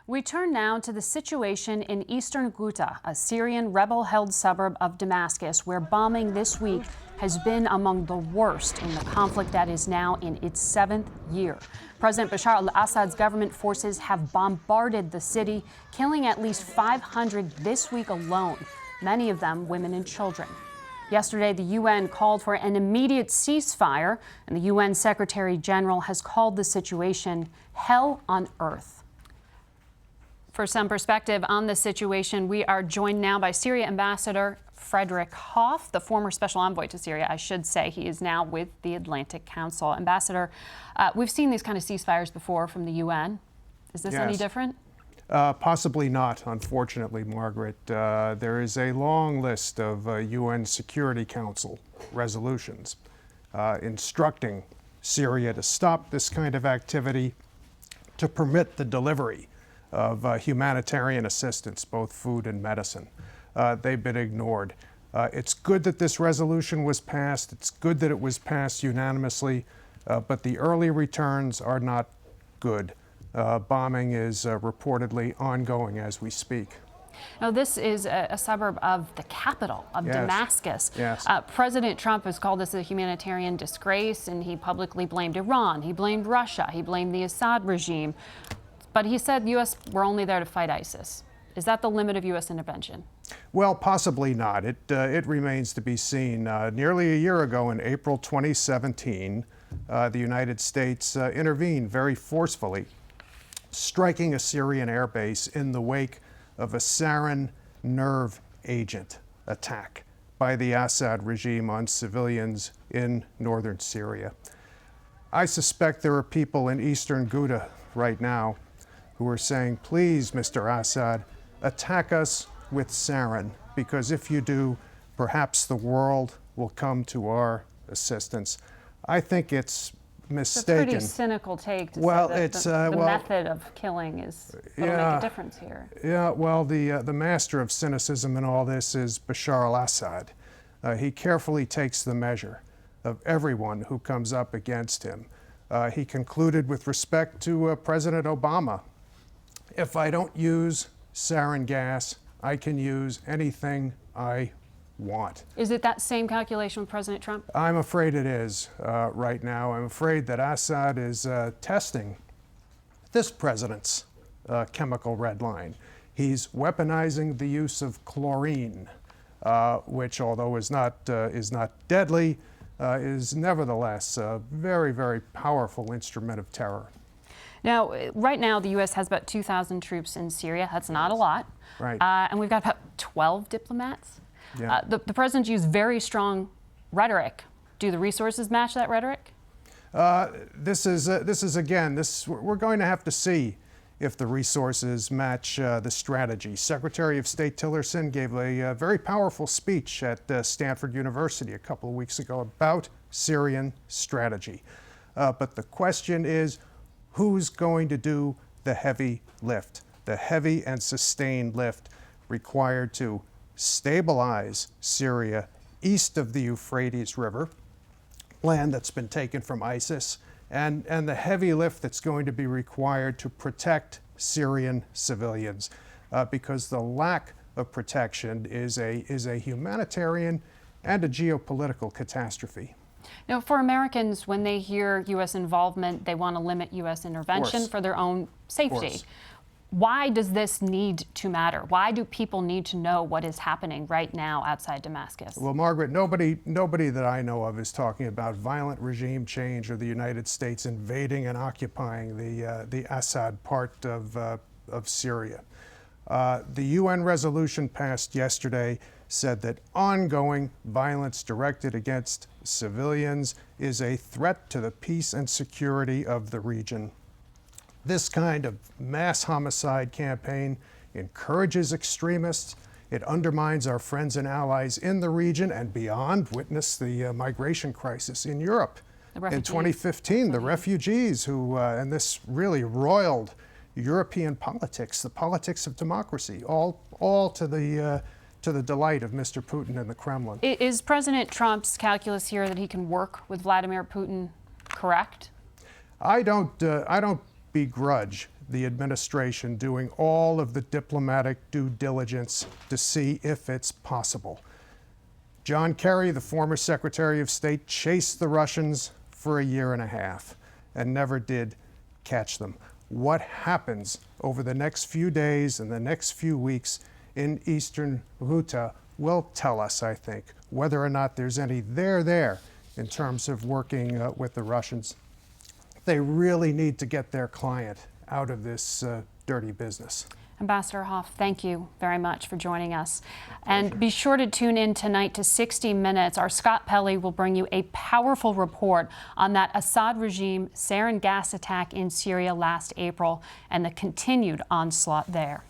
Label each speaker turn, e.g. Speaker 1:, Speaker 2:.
Speaker 1: We turn now to the situation in eastern Ghouta, a Syrian rebel-held suburb of Damascus, where bombing this week has been among the worst in the conflict that is now in its 7th year. President Bashar al-Assad's government forces have bombarded the city, killing at least 500 this week alone, many of them women and children. Yesterday, the UN called for an immediate ceasefire, and the UN Secretary General has called the situation hell on earth. For some perspective on the situation, we are joined now by Syria Ambassador Frederic Hof, the former Special Envoy to Syria, I should say. He is now with the Atlantic Council. Ambassador, we've seen these kind of ceasefires before from the UN. Is this any different?
Speaker 2: Possibly not, unfortunately, Margaret. There is a long list of UN Security Council resolutions instructing Syria to stop this kind of activity, to permit the delivery of humanitarian assistance, both food and medicine. They've been ignored. It's good that this resolution was passed. It's good that it was passed unanimously, but the early returns are not good. Bombing is reportedly ongoing as we speak.
Speaker 1: Now, this is a suburb of the capital of Damascus.
Speaker 2: Yes.
Speaker 1: President Trump has called this a humanitarian disgrace, and he publicly blamed Iran. He blamed Russia. He blamed the Assad regime. But he said the U.S. were only there to fight ISIS. Is that the limit of U.S. intervention?
Speaker 2: Well, possibly not. It remains to be seen. Nearly a year ago, in April 2017, the United States intervened very forcefully, striking a Syrian airbase in the wake of a sarin nerve agent attack by the Assad regime on civilians in northern Syria. I suspect there are people in eastern Ghouta right now who are saying, please, Mr. Assad, attack us with sarin, because if you do, perhaps the world will come to our assistance. I think it's mistaken.
Speaker 1: It's a pretty cynical take to say that the method of killing is going to make a difference here.
Speaker 2: Yeah, well, the master of cynicism in all this is Bashar al-Assad. He carefully takes the measure of everyone who comes up against him. He concluded with respect to President Obama, if I don't use sarin gas, I can use anything I want.
Speaker 1: Is it that same calculation with President Trump?
Speaker 2: I'm afraid it is right now. I'm afraid that Assad is testing this president's chemical red line. He's weaponizing the use of chlorine, which, although is not deadly, is nevertheless a very, very powerful instrument of terror.
Speaker 1: Now, right now, the U.S. has about 2,000 troops in Syria. That's not a lot.
Speaker 2: Right.
Speaker 1: And we've got about 12 diplomats.
Speaker 2: Yeah.
Speaker 1: The president used very strong rhetoric. Do the resources match that rhetoric?
Speaker 2: This is again, we're going to have to see if the resources match the strategy. Secretary of State Tillerson gave a very powerful speech at Stanford University a couple of weeks ago about Syrian strategy. But the question is, who's going to do the heavy lift, the heavy and sustained lift required to stabilize Syria east of the Euphrates River, land that's been taken from ISIS, and the heavy lift that's going to be required to protect Syrian civilians, because the lack of protection is a humanitarian and a geopolitical catastrophe.
Speaker 1: Now, for Americans, when they hear U.S. involvement, they want to limit U.S. intervention for their own safety. Why does this need to matter? Why do people need to know what is happening right now outside Damascus?
Speaker 2: Well, Margaret, nobody that I know of is talking about violent regime change or the United States invading and occupying the Assad part of Syria. The UN resolution passed yesterday said that ongoing violence directed against civilians is a threat to the peace and security of the region. This kind of mass homicide campaign encourages extremists. It undermines our friends and allies in the region and beyond. Witness the migration crisis in Europe in 2015, the refugees who, and this really roiled European politics, the politics of democracy, all to the delight of Mr. Putin and the Kremlin.
Speaker 1: Is President Trump's calculus here that he can work with Vladimir Putin correct?
Speaker 2: I don't begrudge the administration doing all of the diplomatic due diligence to see if it's possible. John Kerry, the former Secretary of State, chased the Russians for a year and a half and never did catch them. What happens over the next few days and the next few weeks in eastern Ghouta will tell us, I think, whether or not there's any there in terms of working with the Russians. They really need to get their client out of this dirty business.
Speaker 1: Ambassador Hof, thank you very much for joining us. And be sure to tune in tonight to 60 Minutes. Our Scott Pelley will bring you a powerful report on that Assad regime sarin gas attack in Syria last April and the continued onslaught there.